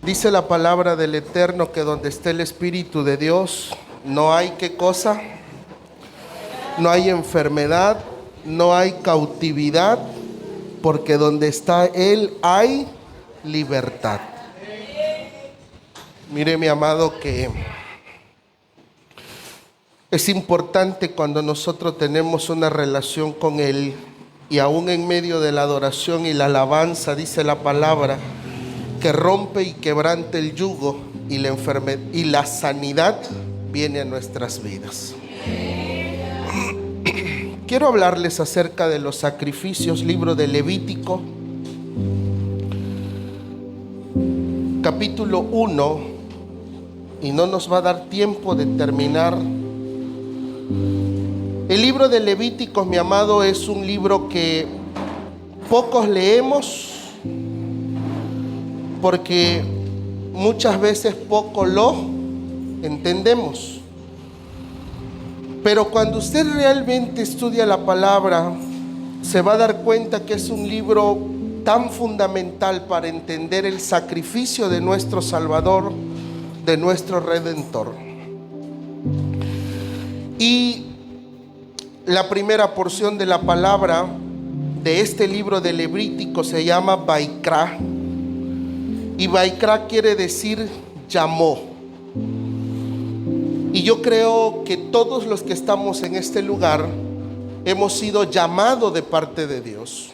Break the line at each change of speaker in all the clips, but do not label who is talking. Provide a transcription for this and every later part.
Dice la palabra del Eterno que donde esté el Espíritu de Dios, no hay ¿qué cosa? No hay enfermedad, no hay cautividad, porque donde está Él hay libertad. Mire, mi amado, que es importante cuando nosotros tenemos una relación con Él y aún en medio de la adoración y la alabanza, dice la palabra, que rompe y quebrante el yugo y la enfermedad y la sanidad viene a nuestras vidas. Quiero hablarles acerca de los sacrificios, libro de Levítico, capítulo 1, y no nos va a dar tiempo de terminar. El libro de Levítico, mi amado, es un libro que pocos leemos porque muchas veces poco lo entendemos. Pero cuando usted realmente estudia la palabra, se va a dar cuenta que es un libro tan fundamental para entender el sacrificio de nuestro Salvador, de nuestro Redentor. Y la primera porción de la palabra de este libro de Levítico se llama Vaikra. Y Vaikra quiere decir llamó. Y yo creo que todos los que estamos en este lugar hemos sido llamados de parte de Dios.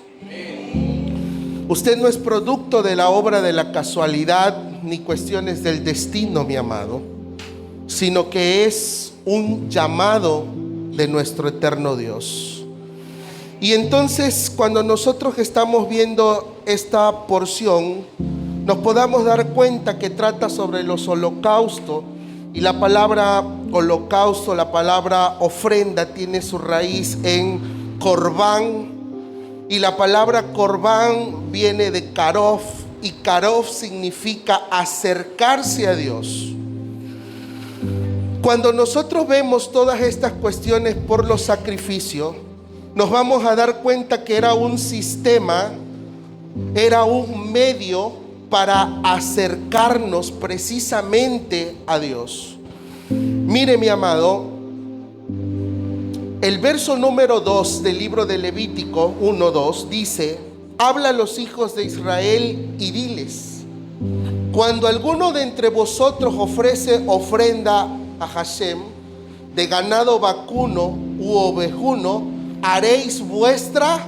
Usted no es producto de la obra de la casualidad ni cuestiones del destino, mi amado, sino que es un llamado de nuestro eterno Dios. Y entonces, cuando nosotros estamos viendo esta porción, nos podamos dar cuenta que trata sobre los holocaustos. Y la palabra holocausto, la palabra ofrenda, tiene su raíz en corbán. Y la palabra corbán viene de karov. Y karov significa acercarse a Dios. Cuando nosotros vemos todas estas cuestiones por los sacrificios, nos vamos a dar cuenta que era un sistema, era un medio para acercarnos precisamente a Dios. Mire, mi amado, el verso número 2 del libro de Levítico 1:2 dice: habla a los hijos de Israel y diles: cuando alguno de entre vosotros ofrece ofrenda a Hashem de ganado vacuno u ovejuno, haréis vuestra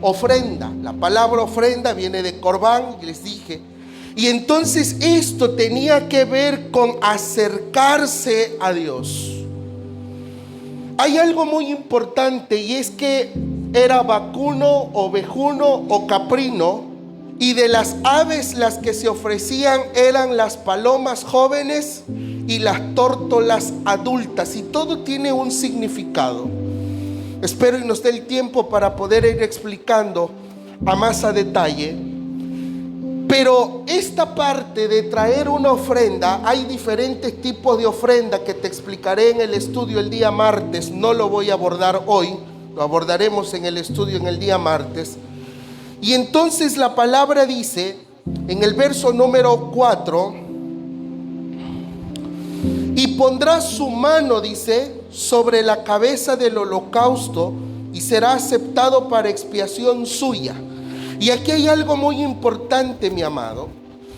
ofrenda. La palabra ofrenda viene de corbán, les dije. Y entonces esto tenía que ver con acercarse a Dios. Hay algo muy importante, y es que era vacuno, ovejuno o caprino, y de las aves las que se ofrecían eran las palomas jóvenes y las tórtolas adultas, y todo tiene un significado. Espero y nos dé el tiempo para poder ir explicando a más a detalle. Pero esta parte de traer una ofrenda, hay diferentes tipos de ofrenda que te explicaré en el estudio el día martes. No lo voy a abordar hoy, lo abordaremos en el estudio en el día martes. Y entonces la palabra dice en el verso número 4: y pondrá su mano, dice, sobre la cabeza del holocausto y será aceptado para expiación suya. Y aquí hay algo muy importante, mi amado.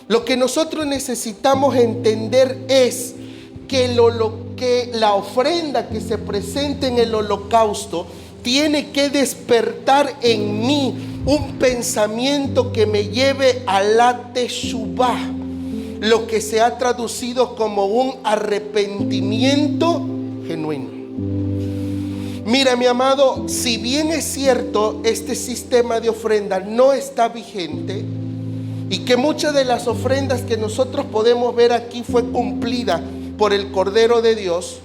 Lo que nosotros necesitamos entender es que la ofrenda que se presenta en el holocausto tiene que despertar en mí un pensamiento que me lleve a la teshuvá, lo que se ha traducido como un arrepentimiento genuino. Mira, mi amado, si bien es cierto, este sistema de ofrenda no está vigente y que muchas de las ofrendas que nosotros podemos ver aquí fue cumplida por el Cordero de Dios,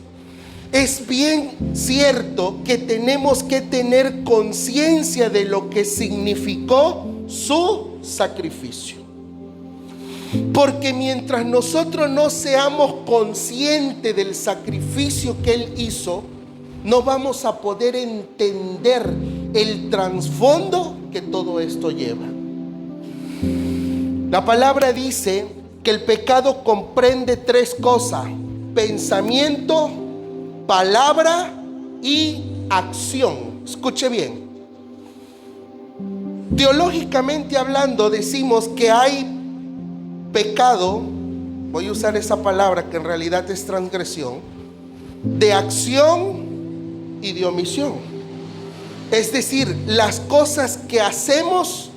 es bien cierto que tenemos que tener conciencia de lo que significó su sacrificio. Porque mientras nosotros no seamos conscientes del sacrificio que Él hizo, no vamos a poder entender el trasfondo que todo esto lleva. La palabra dice que el pecado comprende tres cosas: pensamiento, palabra y acción. Escuche bien. Teológicamente hablando, decimos que hay pecado, voy a usar esa palabra que en realidad es transgresión, de acción y de omisión. Es decir, las cosas que hacemos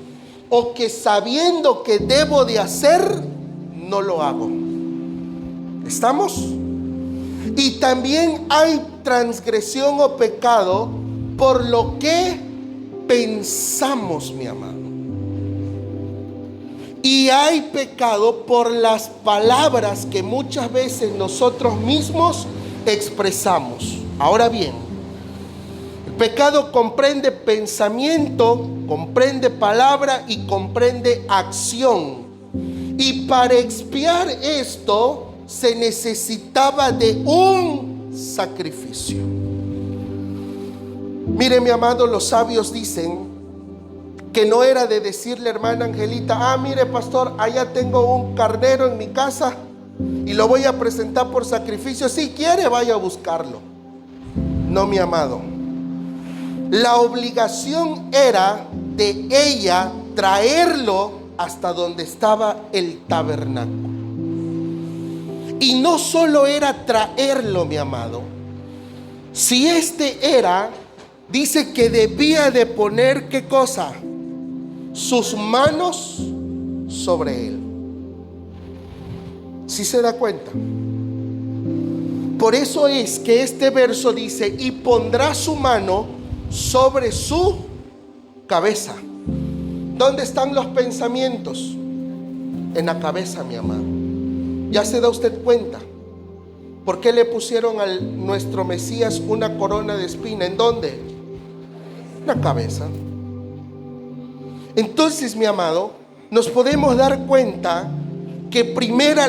o que sabiendo que debo de hacer, no lo hago. ¿Estamos? Y también hay transgresión o pecado por lo que pensamos, mi amado. Y hay pecado por las palabras que muchas veces nosotros mismos expresamos. Ahora bien, el pecado comprende pensamiento, comprende palabra y comprende acción. Y para expiar esto se necesitaba de un sacrificio. Mire, mi amado, los sabios dicen que no era de decirle, hermana Angelita: mire, pastor, allá tengo un carnero en mi casa y lo voy a presentar por sacrificio. Si quiere, vaya a buscarlo. No, mi amado. La obligación era de ella traerlo hasta donde estaba el tabernáculo. Y no solo era traerlo, mi amado. Si dice que debía de poner, ¿qué cosa? Sus manos sobre él. ¿Sí se da cuenta? Por eso es que este verso dice: y pondrá su mano sobre su cabeza. ¿Dónde están los pensamientos? En la cabeza, mi amado. ¿Ya se da usted cuenta? ¿Por qué le pusieron a nuestro Mesías una corona de espina? ¿En dónde? En la cabeza. Entonces, mi amado, nos podemos dar cuenta que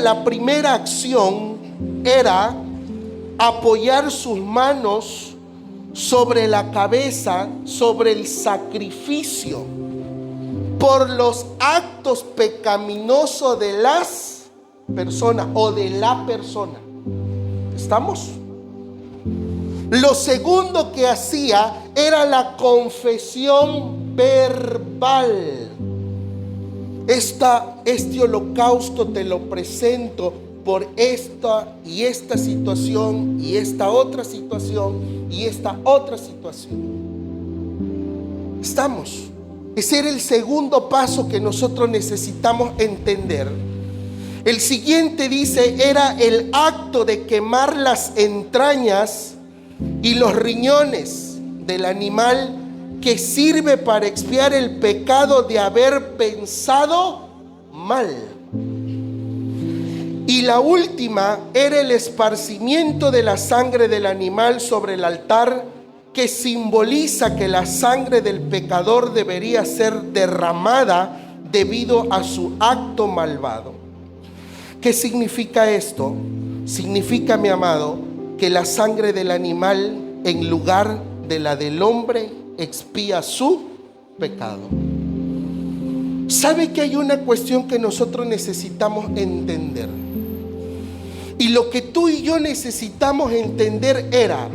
la primera acción era apoyar sus manos sobre la cabeza, sobre el sacrificio, por los actos pecaminosos de las personas o de la persona. ¿Estamos? Lo segundo que hacía era la confesión verbal. Este holocausto te lo presento por esta y esta situación, y esta otra situación, y esta otra situación. ¿Estamos? Ese era el segundo paso que nosotros necesitamos entender. El siguiente dice, era el acto de quemar las entrañas y los riñones del animal, que sirve para expiar el pecado de haber pensado mal. Y la última era el esparcimiento de la sangre del animal sobre el altar, que simboliza que la sangre del pecador debería ser derramada debido a su acto malvado. ¿Qué significa esto? Significa, mi amado, que la sangre del animal en lugar de la del hombre expía su pecado. ¿Sabe que hay una cuestión que nosotros necesitamos entender? Y lo que tú y yo necesitamos entender era,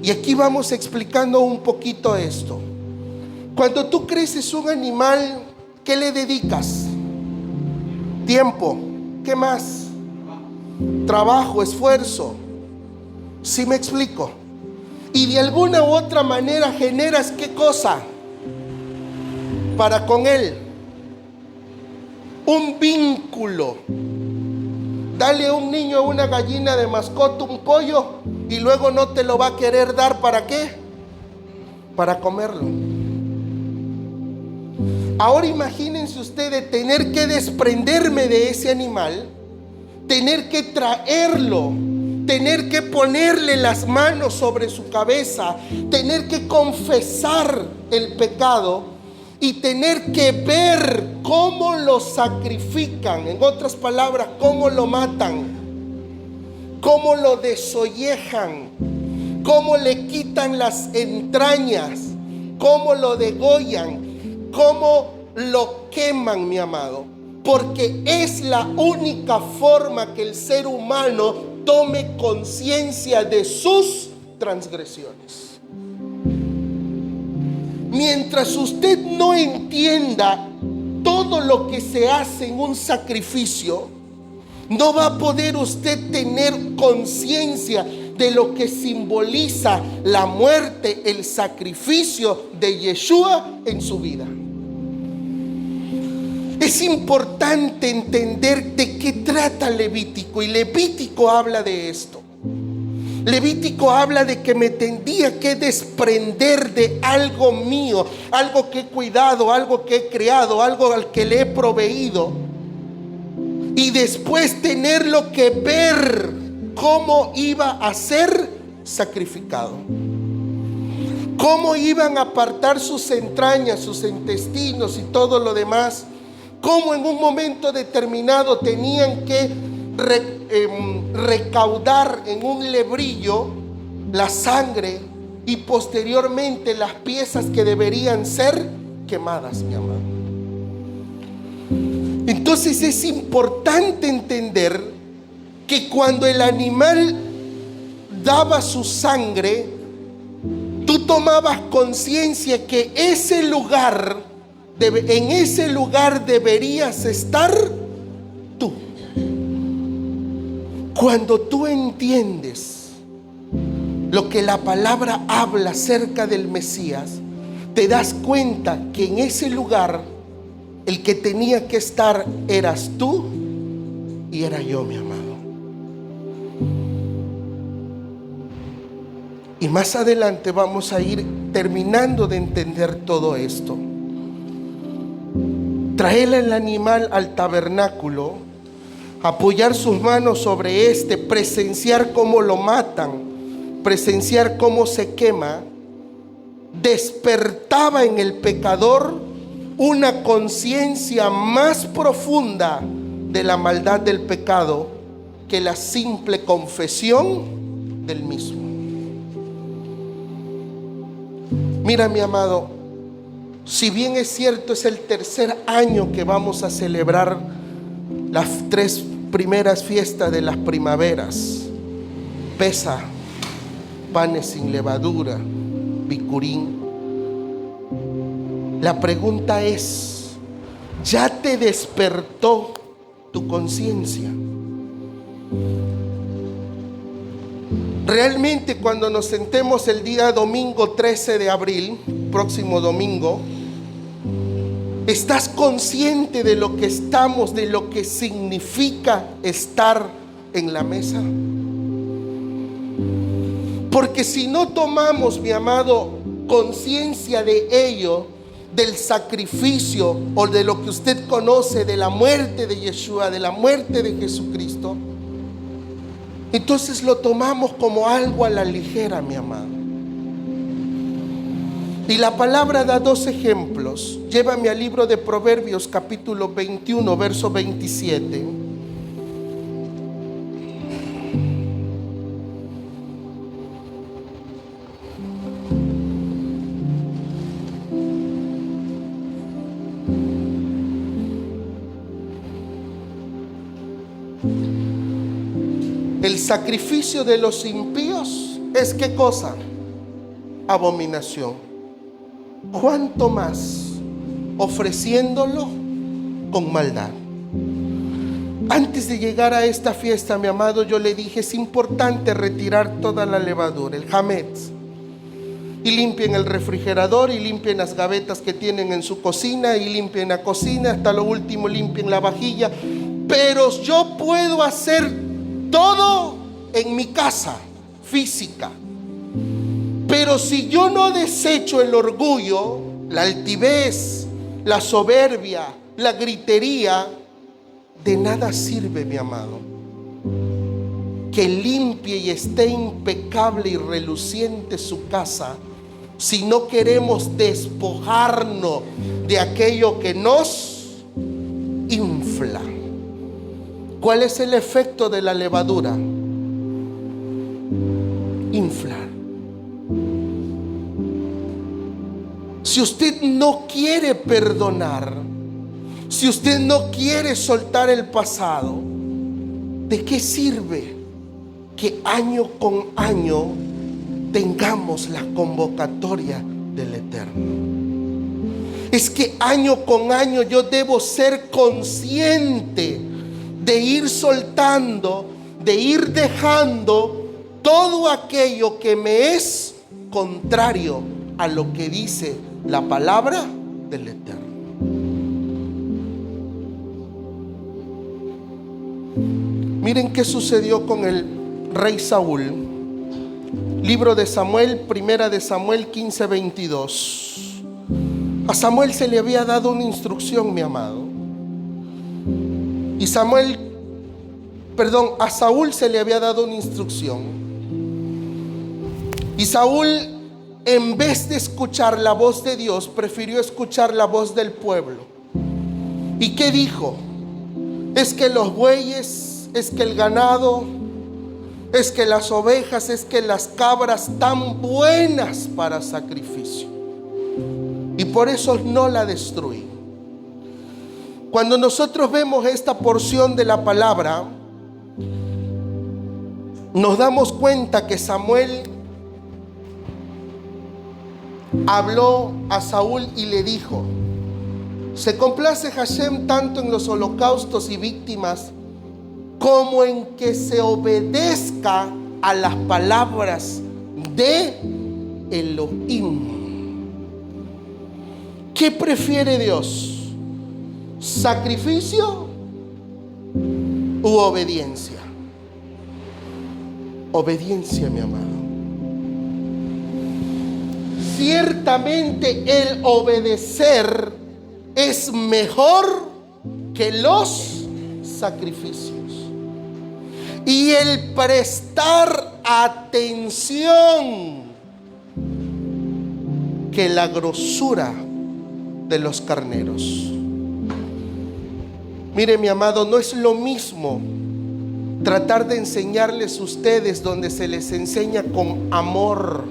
y aquí vamos explicando un poquito esto. Cuando tú creces un animal, ¿qué le dedicas? Tiempo. ¿Qué más? Trabajo, esfuerzo. ¿Sí me explico? Y de alguna u otra manera generas, ¿qué cosa? Para con él. Un vínculo. Dale a un niño una gallina de mascota, un pollo, y luego no te lo va a querer dar. ¿Para qué? Para comerlo. Ahora imagínense ustedes tener que desprenderme de ese animal, tener que traerlo, tener que ponerle las manos sobre su cabeza, tener que confesar el pecado y tener que ver cómo lo sacrifican. En otras palabras, cómo lo matan, cómo lo desollejan, cómo le quitan las entrañas, cómo lo degollan, cómo lo queman, mi amado. porque es la única forma que el ser humano tome conciencia de sus transgresiones. Mientras usted no entienda todo lo que se hace en un sacrificio, no va a poder usted tener conciencia de lo que simboliza la muerte, el sacrificio de Yeshua en su vida. Es importante entender de qué trata Levítico, y Levítico habla de esto. Levítico habla de que me tendría que desprender de algo mío, algo que he cuidado, algo que he creado, algo al que le he proveído, y después tenerlo que ver cómo iba a ser sacrificado, cómo iban a apartar sus entrañas, sus intestinos y todo lo demás, cómo en un momento determinado tenían que recaudar en un lebrillo la sangre y posteriormente las piezas que deberían ser quemadas, mi amado. Entonces es importante entender que cuando el animal daba su sangre, tú tomabas conciencia que ese lugar, en ese lugar deberías estar tú. Cuando tú entiendes lo que la palabra habla acerca del Mesías, te das cuenta que en ese lugar el que tenía que estar eras tú y era yo, mi amado. Y más adelante vamos a ir terminando de entender todo esto. Traer el animal al tabernáculo, apoyar sus manos sobre este, presenciar cómo lo matan, presenciar cómo se quema, despertaba en el pecador una conciencia más profunda de la maldad del pecado que la simple confesión del mismo. Mira, mi amado, si bien es cierto, es el tercer año que vamos a celebrar las 3 primeras fiestas de las primaveras: Pesa, panes sin levadura, Bicurín. La pregunta es, ¿ya te despertó tu conciencia? Realmente, cuando nos sentemos el día domingo 13 de abril, próximo domingo, ¿estás consciente de lo que estamos, de lo que significa estar en la mesa? Porque si no tomamos, mi amado, conciencia de ello, del sacrificio o de lo que usted conoce de la muerte de Yeshua, de la muerte de Jesucristo, entonces lo tomamos como algo a la ligera, mi amado. Y la palabra da 2 ejemplos. Llévame al libro de Proverbios, capítulo 21, verso 27. El sacrificio de los impíos es ¿qué cosa? Abominación. ¿Cuánto más ofreciéndolo con maldad? Antes de llegar a esta fiesta, mi amado, yo le dije, es importante retirar toda la levadura, el hametz, y limpien el refrigerador, y limpien las gavetas que tienen en su cocina, y limpien la cocina, hasta lo último limpien la vajilla. Pero yo puedo hacer todo en mi casa física, pero si yo no desecho el orgullo, la altivez, la soberbia, la gritería, de nada sirve, mi amado, que limpie y esté impecable y reluciente su casa, si no queremos despojarnos de aquello que nos infla. ¿Cuál es el efecto de la levadura? Inflar. Si usted no quiere perdonar, Si usted no quiere soltar el pasado, ¿de qué sirve que año con año tengamos la convocatoria del Eterno? Es que año con año yo debo ser consciente de ir soltando, de ir dejando todo aquello que me es contrario a lo que dice la palabra del Eterno. Miren qué sucedió con el rey Saúl. Libro de Samuel, primera de Samuel 15:22. A Samuel se le había dado una instrucción, mi amado. A Saúl se le había dado una instrucción. Y Saúl, en vez de escuchar la voz de Dios, prefirió escuchar la voz del pueblo. ¿Y qué dijo? Es que los bueyes, es que el ganado, es que las ovejas, es que las cabras tan buenas para sacrificio. Y por eso no la destruí. Cuando nosotros vemos esta porción de la palabra, nos damos cuenta que Samuel habló a Saúl y le dijo: se complace Hashem tanto en los holocaustos y víctimas como en que se obedezca a las palabras de Elohim. ¿Qué prefiere Dios? ¿Sacrificio u obediencia? Obediencia, mi amado. Ciertamente el obedecer es mejor que los sacrificios. Y el prestar atención que la grosura de los carneros. Mire, mi amado, no es lo mismo tratar de enseñarles a ustedes donde se les enseña con amor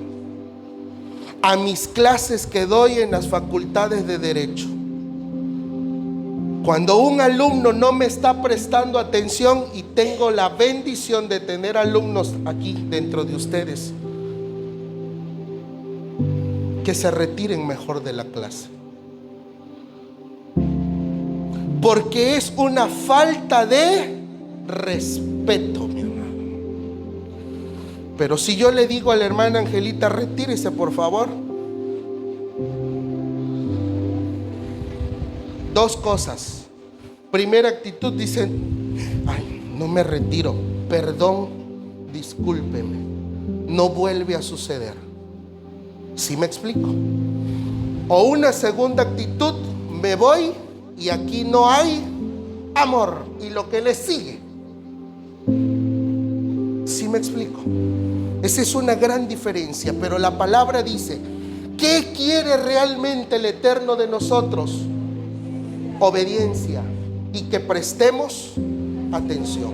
a mis clases que doy en las facultades de Derecho. Cuando un alumno no me está prestando atención, y tengo la bendición de tener alumnos aquí dentro de ustedes, que se retiren mejor de la clase. Porque es una falta de respeto, mi hermano. Pero si yo le digo a la hermana Angelita: retírese por favor, dos cosas. Primera actitud, dicen: ay, no me retiro, perdón, discúlpeme, no vuelve a suceder. ¿Sí me explico? O una segunda actitud: me voy y aquí no hay amor, y lo que le sigue. ¿Sí me explico? Esa es una gran diferencia. Pero la palabra dice: ¿qué quiere realmente el Eterno de nosotros? Obediencia, y que prestemos atención.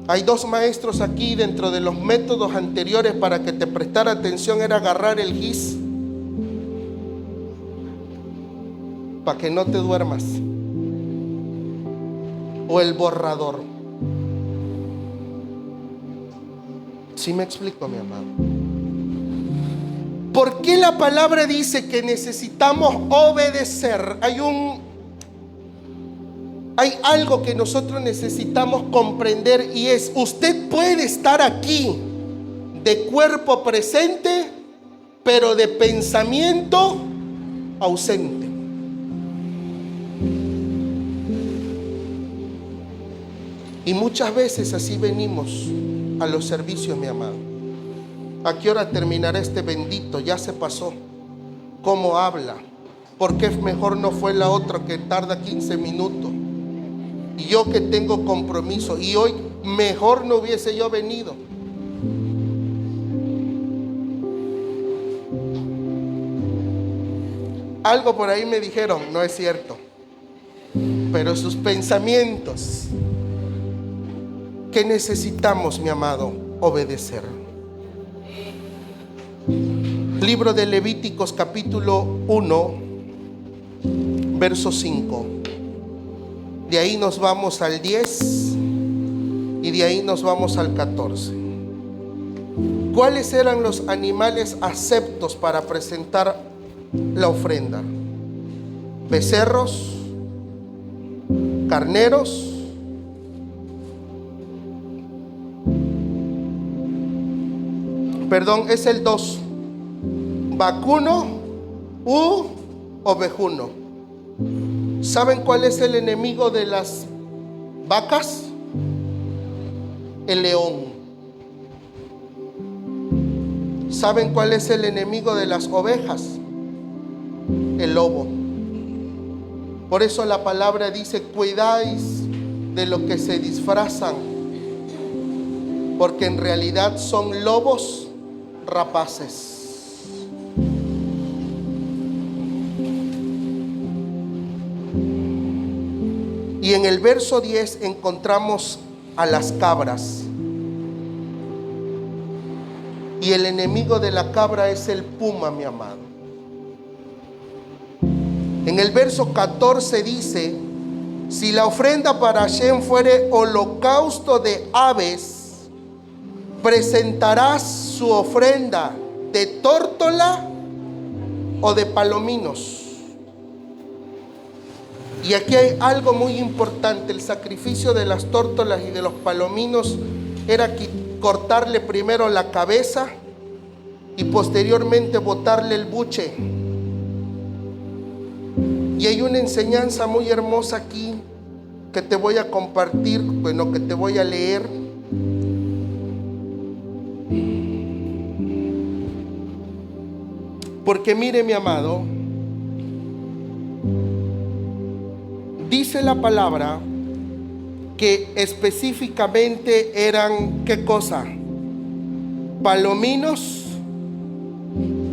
Hay dos maestros aquí. Dentro de los métodos anteriores para que te prestara atención era agarrar el gis para que no te duermas, o el borrador. ¿Sí me explico, mi amado? ¿Por qué la palabra dice que necesitamos obedecer? Hay algo que nosotros necesitamos comprender, y es: usted puede estar aquí de cuerpo presente, pero de pensamiento ausente. Y muchas veces así venimos a los servicios, mi amado. ¿A qué hora terminará este bendito? Ya se pasó. ¿Cómo habla? ¿Por qué mejor no fue la otra que tarda 15 minutos? Y yo que tengo compromiso, y hoy mejor no hubiese yo venido. Algo por ahí me dijeron, no es cierto, pero sus pensamientos. ¿Qué necesitamos, mi amado? Obedecer. Libro de Levíticos capítulo 1, verso 5. De ahí nos vamos al 10 y de ahí nos vamos al 14. ¿Cuáles eran los animales aceptos para presentar la ofrenda? Becerros, carneros, es el 2, vacuno u ovejuno. ¿Saben cuál es el enemigo de las vacas? El león. ¿Saben cuál es el enemigo de las ovejas? El lobo. Por eso la palabra dice: cuidáis de lo que se disfrazan, porque en realidad son lobos rapaces. Y en el verso 10 encontramos a las cabras. Y el enemigo de la cabra es el puma, mi amado. En el verso 14 dice: si la ofrenda para Hashem fuere holocausto de aves, presentarás su ofrenda de tórtola o de palominos. Y aquí hay algo muy importante. El sacrificio de las tórtolas y de los palominos era cortarle primero la cabeza y posteriormente botarle el buche. Y hay una enseñanza muy hermosa aquí que te voy a compartir, que te voy a leer. Porque mire, mi amado, dice la palabra que específicamente eran, ¿qué cosa? Palominos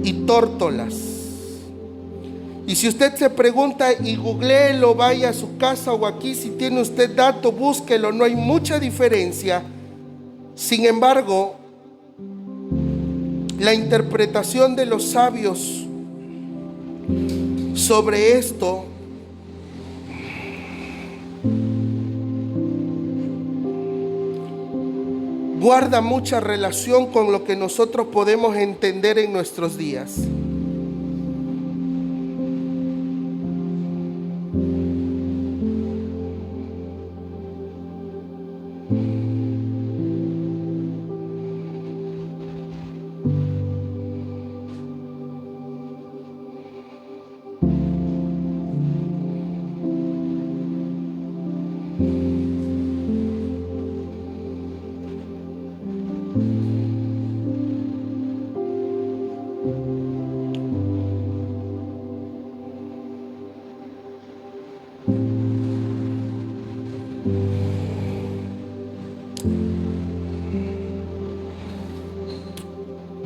y tórtolas. Y si usted se pregunta y googleelo, vaya a su casa o aquí, si tiene usted dato, búsquelo, no hay mucha diferencia. Sin embargo, la interpretación de los sabios sobre esto guarda mucha relación con lo que nosotros podemos entender en nuestros días.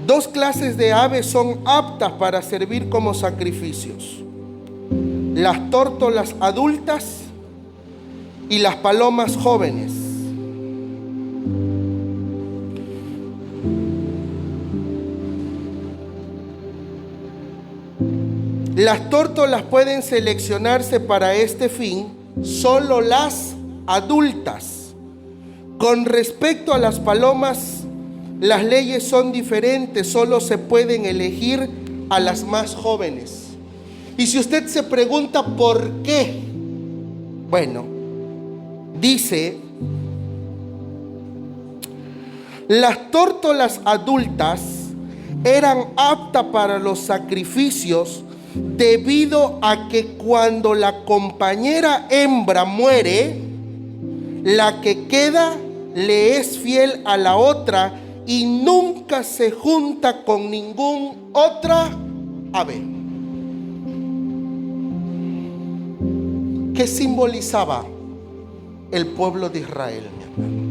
Dos clases de aves son aptas para servir como sacrificios: las tórtolas adultas y las palomas jóvenes. Las tórtolas pueden seleccionarse para este fin solo las adultas. Con respecto a las palomas, las leyes son diferentes, solo se pueden elegir a las más jóvenes. Y si usted se pregunta por qué, bueno, dice: las tórtolas adultas eran aptas para los sacrificios debido a que cuando la compañera hembra muere, la que queda le es fiel a la otra y nunca se junta con ningún otra ave. ¿Qué simbolizaba el pueblo de Israel, mi hermano?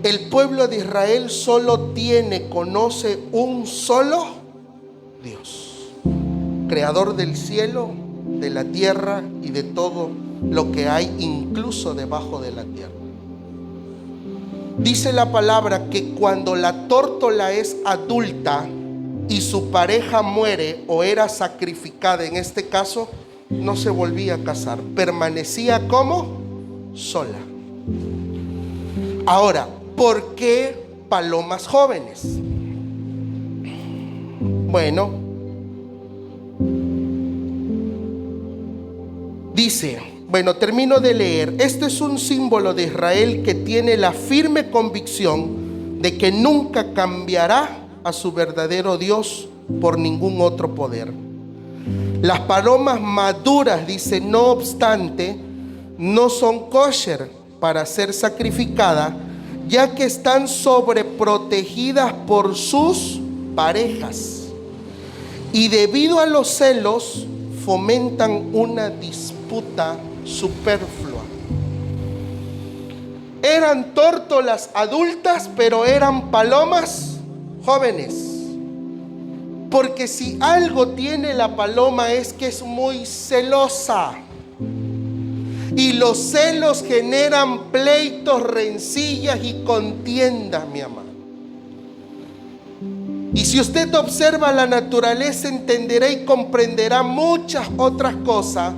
El pueblo de Israel solo conoce un solo Dios, creador del cielo, de la tierra y de todo lo que hay, incluso debajo de la tierra. Dice la palabra que cuando la tórtola es adulta, y su pareja muere o era sacrificada, en este caso, no se volvía a casar, permanecía como sola. Ahora, ¿por qué palomas jóvenes? Bueno, dice, termino de leer. Este es un símbolo de Israel que tiene la firme convicción de que nunca cambiará a su verdadero Dios por ningún otro poder. Las palomas maduras, dice, no obstante, no son kosher para ser sacrificadas, ya que están sobreprotegidas por sus parejas. Y debido a los celos, fomentan una disputa superflua. Eran tórtolas adultas, pero eran palomas jóvenes. Porque si algo tiene la paloma es que es muy celosa. Y los celos generan pleitos, rencillas y contiendas, mi amado. Y si usted observa la naturaleza, entenderá y comprenderá muchas otras cosas.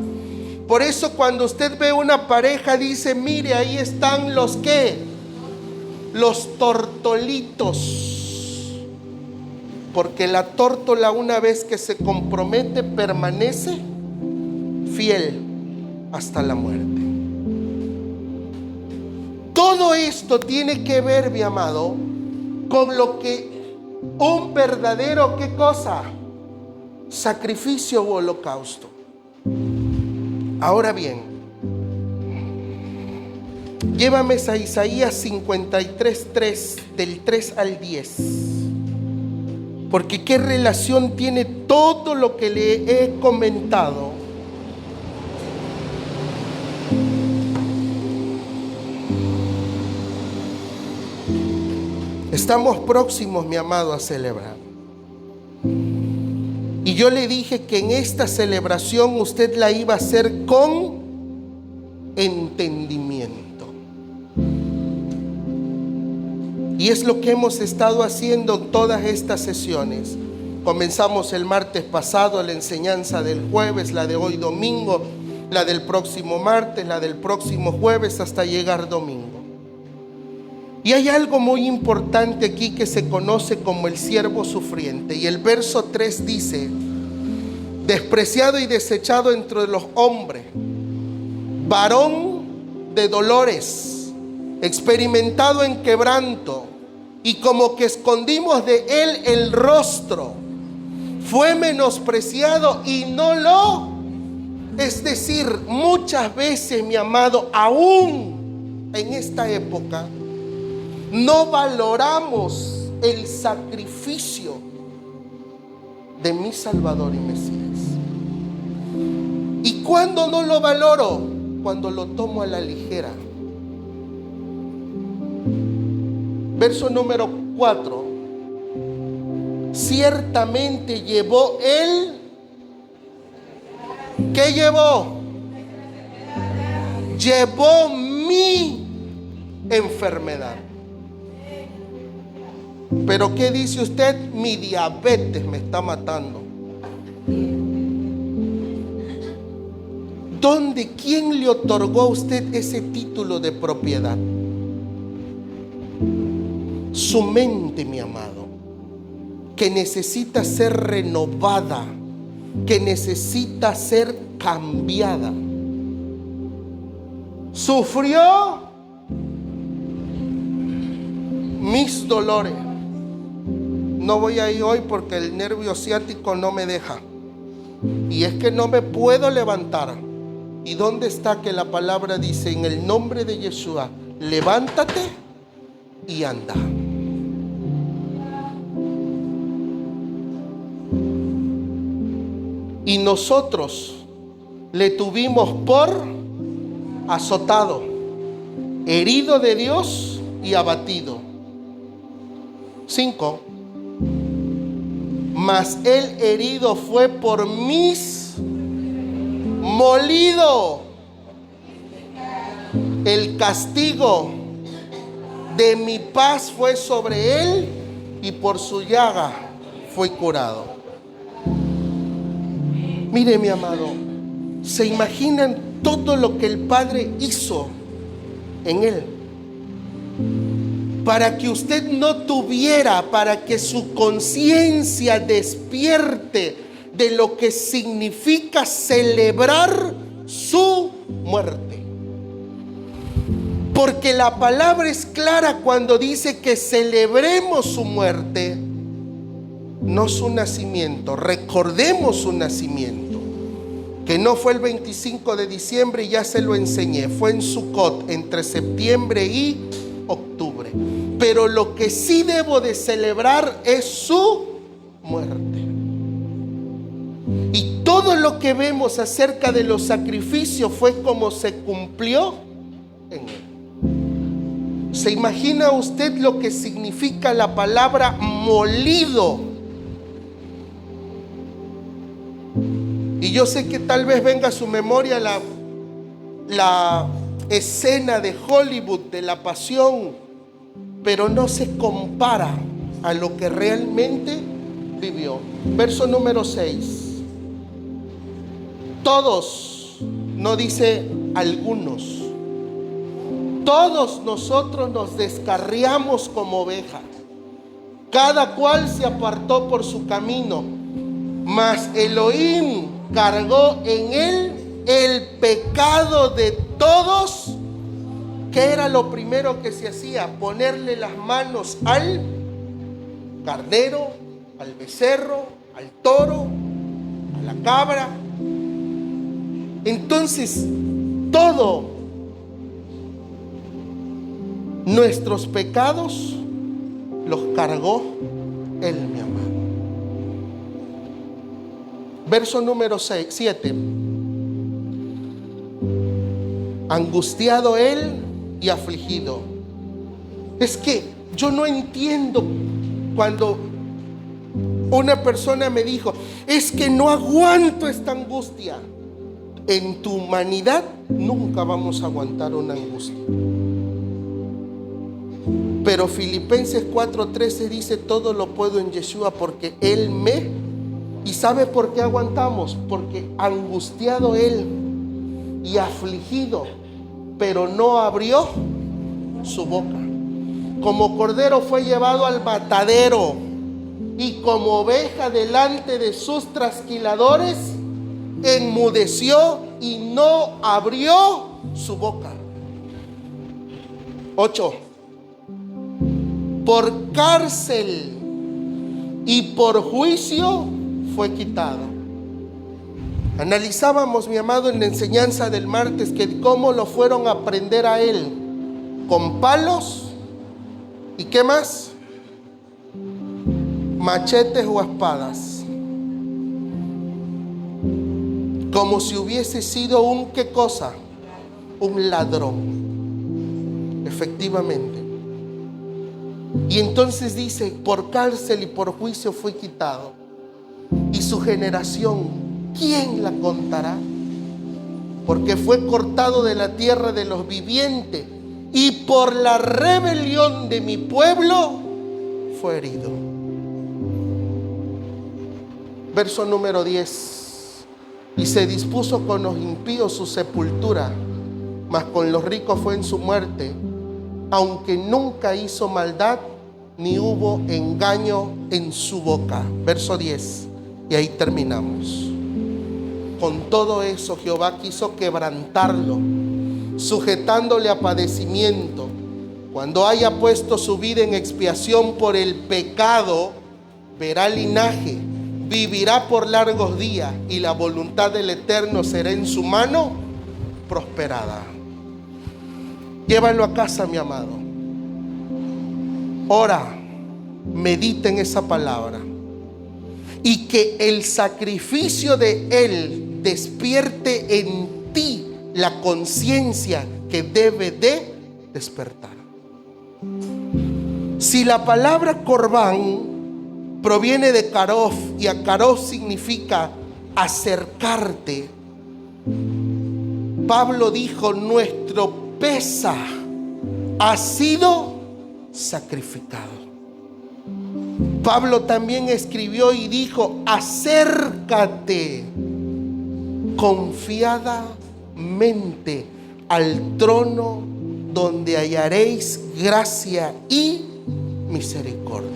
Por eso cuando usted ve una pareja, dice, mire, ahí están los ¿qué? Los tortolitos. Porque la tórtola, una vez que se compromete, permanece fiel hasta la muerte. Todo esto tiene que ver, mi amado, con lo que un verdadero, ¿qué cosa? Sacrificio o holocausto. Ahora bien, llévame a Isaías 53:3, del 3 al 10. Porque qué relación tiene todo lo que le he comentado. Estamos próximos, mi amado, a celebrar. Y yo le dije que en esta celebración usted la iba a hacer con entendimiento. Y es lo que hemos estado haciendo en todas estas sesiones. Comenzamos el martes pasado la enseñanza del jueves, la de hoy domingo, la del próximo martes, la del próximo jueves, hasta llegar domingo. Y hay algo muy importante aquí que se conoce como el siervo sufriente. Y el verso 3 dice: despreciado y desechado entre los hombres, varón de dolores, experimentado en quebranto, y como que escondimos de él el rostro, fue menospreciado y no lo. Es decir, muchas veces, mi amado, aún en esta época, no valoramos el sacrificio de mi Salvador y Mesías. ¿Y cuándo no lo valoro? Cuando lo tomo a la ligera. Verso número 4. Ciertamente llevó él. ¿Qué llevó? Llevó mi enfermedad. Pero ¿qué dice usted? Mi diabetes me está matando. ¿Dónde? ¿Quién le otorgó a usted ese título de propiedad? Su mente, mi amado, que necesita ser renovada, que necesita ser cambiada. Sufrió mis dolores. No voy a ir hoy porque el nervio ciático no me deja. Y es que no me puedo levantar. ¿Y dónde está que la palabra dice: en el nombre de Yeshua, levántate y anda? Y nosotros le tuvimos por azotado, herido de Dios y abatido. 5. Mas el herido fue por mis molido. El castigo de mi paz fue sobre él, y por su llaga fue curado. Mire, mi amado, ¿se imaginan todo lo que el Padre hizo en él? Para que usted no tuviera, para que su conciencia despierte de lo que significa celebrar su muerte. Porque la palabra es clara cuando dice que celebremos su muerte, no su nacimiento. Recordemos su nacimiento, que no fue el 25 de diciembre, y ya se lo enseñé, fue en Sucot, entre septiembre y octubre. Pero lo que sí debo de celebrar es su muerte. Y todo lo que vemos acerca de los sacrificios fue como se cumplió en él. ¿Se imagina usted lo que significa la palabra molido? Y yo sé que tal vez venga a su memoria la escena de Hollywood de la pasión, pero no se compara a lo que realmente vivió. Verso número 6. Todos, no dice algunos, todos nosotros nos descarriamos como ovejas, cada cual se apartó por su camino, mas Elohim cargó en él el pecado de todos. ¿Qué era lo primero que se hacía? Ponerle las manos al carnero, al becerro, al toro, a la cabra. Entonces, todo nuestros pecados los cargó él, mi amado. Verso número 7. Angustiado él y afligido. Es que yo no entiendo cuando una persona me dijo, es que no aguanto esta angustia. En tu humanidad nunca vamos a aguantar una angustia. Pero Filipenses 4:13 dice, todo lo puedo en Yeshua porque Él me... ¿Y sabe por qué aguantamos? Porque angustiado Él y afligido, pero no abrió su boca. Como cordero fue llevado al matadero, y como oveja delante de sus trasquiladores, enmudeció y no abrió su boca. 8. Por cárcel y por juicio fue quitado. Analizábamos, mi amado, en la enseñanza del martes, que cómo lo fueron a prender a él, con palos y ¿qué más? Machetes o espadas, como si hubiese sido un ¿qué cosa? Un ladrón, efectivamente. Y entonces dice, por cárcel y por juicio fue quitado. Y su generación, ¿quién la contará? Porque fue cortado de la tierra de los vivientes, y por la rebelión de mi pueblo fue herido. Verso número 10. Y se dispuso con los impíos su sepultura, mas con los ricos fue en su muerte, aunque nunca hizo maldad, ni hubo engaño en su boca. Verso 10. Y ahí terminamos. Con todo eso Jehová quiso quebrantarlo, sujetándole a padecimiento. Cuando haya puesto su vida en expiación por el pecado, verá linaje, vivirá por largos días, y la voluntad del Eterno será en su mano prosperada. Llévalo a casa, mi amado. Ora, medita en esa palabra, y que el sacrificio de Él despierte en ti la conciencia que debe de despertar. Si la palabra corbán proviene de karof, y a karof significa acercarte, Pablo dijo, nuestro Pesaj ha sido sacrificado. Pablo también escribió y dijo: acércate confiadamente al trono donde hallaréis gracia y misericordia.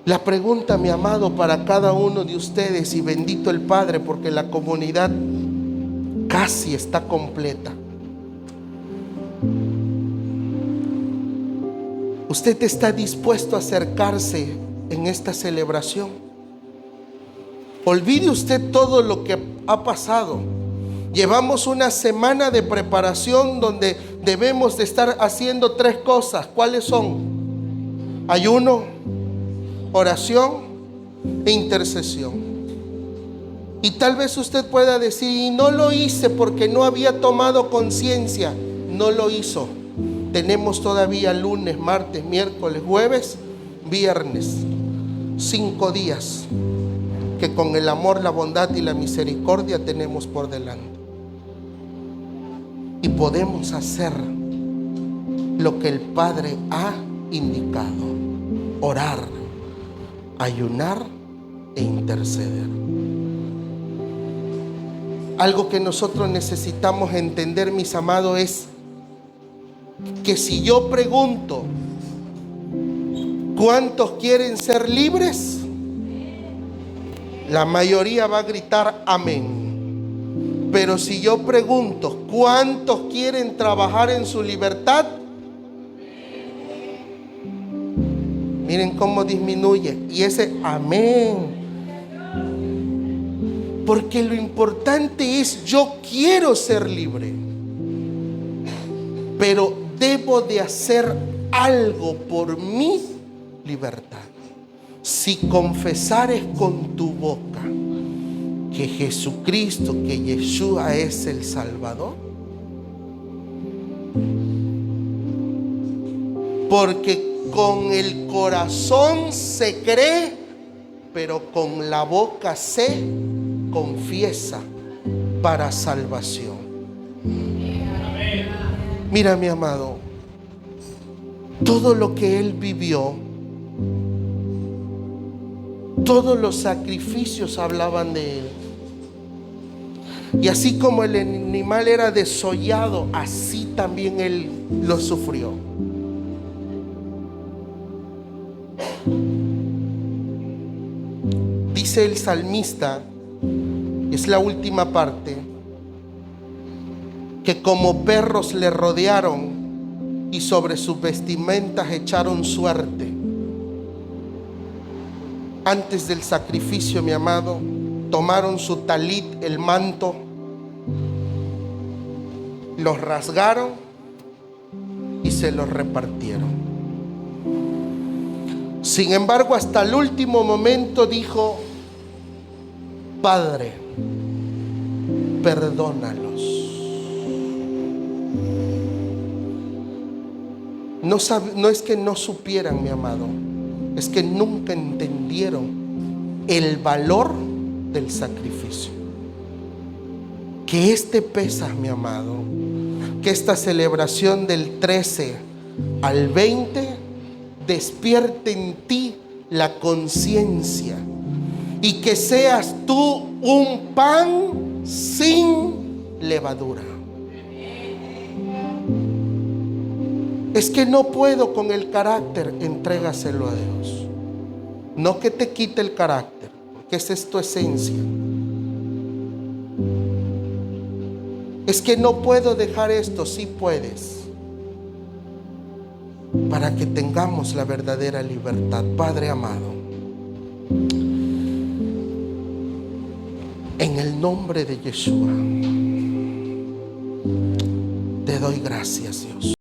La pregunta, mi amado, para cada uno de ustedes, y bendito el Padre porque la comunidad casi está completa. ¿Usted está dispuesto a acercarse en esta celebración? Olvide usted todo lo que ha pasado. Llevamos una semana de preparación donde debemos de estar haciendo 3 cosas. ¿Cuáles son? Ayuno, oración e intercesión. Y tal vez usted pueda decir: y no lo hice porque no había tomado conciencia. No lo hizo. Tenemos todavía lunes, martes, miércoles, jueves, viernes, 5 días que con el amor, la bondad y la misericordia tenemos por delante. Y podemos hacer lo que el Padre ha indicado: orar, ayunar e interceder. Algo que nosotros necesitamos entender, mis amados, es que si yo pregunto ¿cuántos quieren ser libres?, la mayoría va a gritar amén. Pero si yo pregunto ¿cuántos quieren trabajar en su libertad?, miren cómo disminuye. Y ese amén, porque lo importante es: yo quiero ser libre, pero debo de hacer algo por mi libertad. Si confesares con tu boca que Jesucristo, que Yeshua es el Salvador, porque con el corazón se cree, pero con la boca se confiesa para salvación. Mira, mi amado, todo lo que Él vivió, todos los sacrificios hablaban de Él. Y así como el animal era desollado, así también Él lo sufrió. Dice el salmista, es la última parte, que como perros le rodearon y sobre sus vestimentas echaron suerte. Antes del sacrificio, mi amado, tomaron su talit, el manto, los rasgaron y se los repartieron. Sin embargo, hasta el último momento dijo: Padre, perdónalos. No es que no supieran, mi amado, es que nunca entendieron el valor del sacrificio. Que este Pesaj, mi amado, que esta celebración del 13 al 20 despierte en ti la conciencia y que seas tú un pan sin levadura. Es que no puedo con el carácter, entrégaselo a Dios. No que te quite el carácter, porque esa es tu esencia. Es que no puedo dejar esto, sí puedes, para que tengamos la verdadera libertad. Padre amado, en el nombre de Yeshua, te doy gracias, Dios.